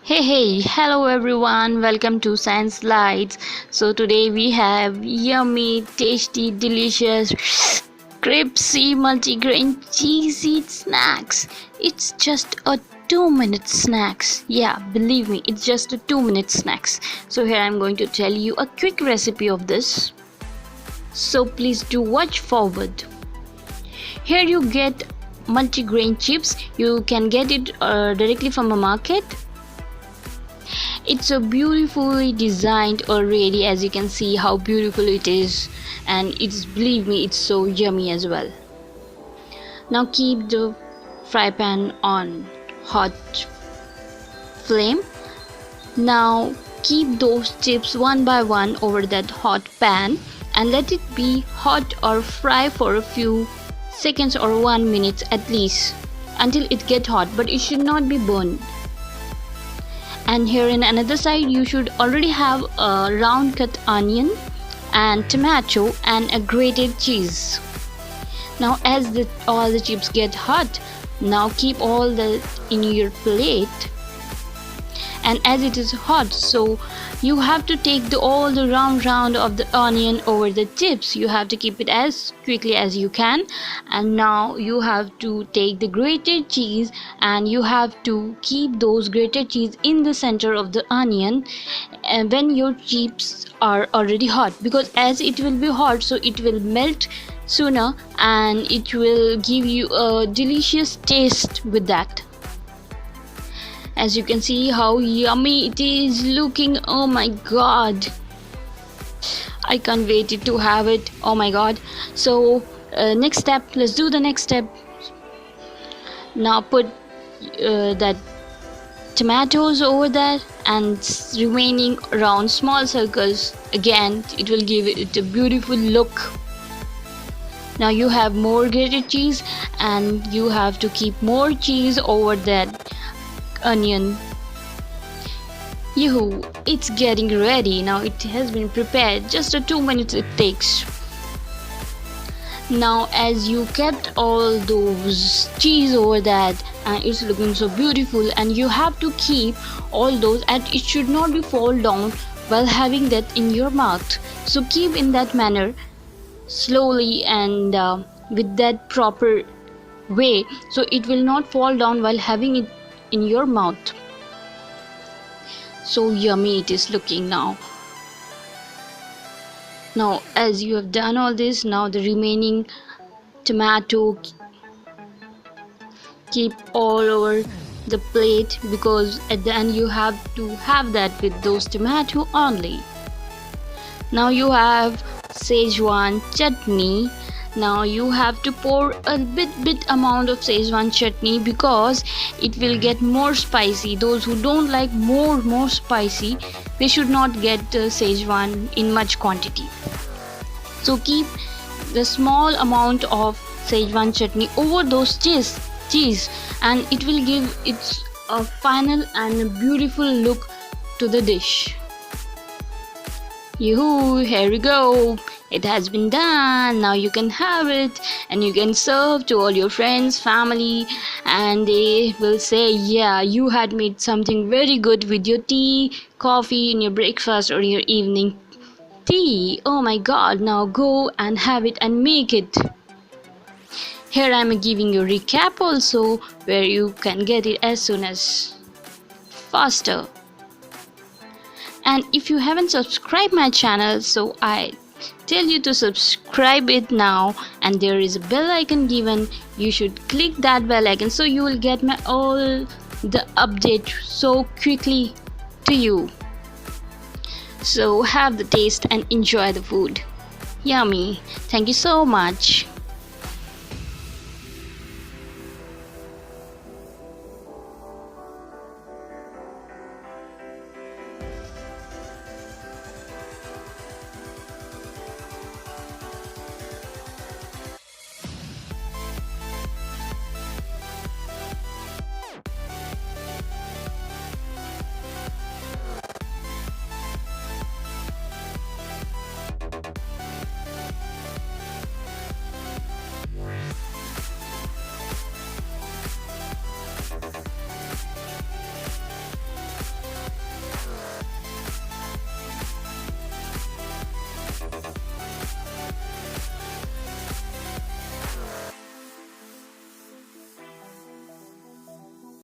Hello everyone, welcome to Science Lights. So today we have yummy, tasty, delicious, crispy, multigrain, cheesy snacks. It's just a 2 minute snacks. Yeah, believe me, it's just a 2 minute snacks. So here I'm going to tell you a quick recipe of this. So please do watch forward. Here you get multigrain chips. You can get it directly from a market. It's so beautifully designed already, as you can see how beautiful it is, and believe me, it's so yummy as well. Now keep the fry pan on hot flame. Now keep those chips one by one over that hot pan and let it be hot or fry for a few seconds or 1 minute at least until it gets hot, but it should not be burned. And here in another side you should already have a round cut onion and tomato and a grated cheese. Now as all the chips get hot, now keep all that in your plate, and as it is hot, so you have to take all the round of the onion over the chips. You have to keep it as quickly as you can, and now you have to take the grated cheese and you have to keep those grated cheese in the center of the onion when your chips are already hot, because as it will be hot, so it will melt sooner and it will give you a delicious taste with that. As you can see how yummy it is looking. Oh my god, I can't wait to have it. Oh my god. So next step, let's do the next step. Now put that tomatoes over there and remaining around small circles. Again, it will give it a beautiful look. Now you have more grated cheese and you have to keep more cheese over that onion. Yoo-hoo, it's getting ready. Now it has been prepared. Just a 2 minutes it takes. Now as you kept all those cheese over that, and it's looking so beautiful, and you have to keep all those, and it should not be fall down while having that in your mouth. So keep in that manner slowly and with that proper way, so it will not fall down while having it in your mouth. So yummy it is looking now. Now as you have done all this, now the remaining tomato keep all over the plate, because at the end you have to have that with those tomato only. Now you have Szechuan chutney. Now you have to pour a bit amount of Szechuan chutney, because it will get more spicy. Those who don't like more spicy, they should not get Szechuan in much quantity. So keep the small amount of Szechuan chutney over those cheese, and it will give it a final and a beautiful look to the dish. Yoo-hoo, here we go. It has been done. Now you can have it and you can serve to all your friends, family, and they will say, yeah, you had made something very good with your tea, coffee, in your breakfast or your evening tea. Oh my god, now go and have it and make it. Here I am giving you a recap also, where you can get it as soon as faster. And if you haven't subscribed my channel, so I tell you to subscribe it now, and there is a bell icon given. You should click that bell icon so you will get all the update so quickly to you. So have the taste and enjoy the food. Yummy. Thank you so much.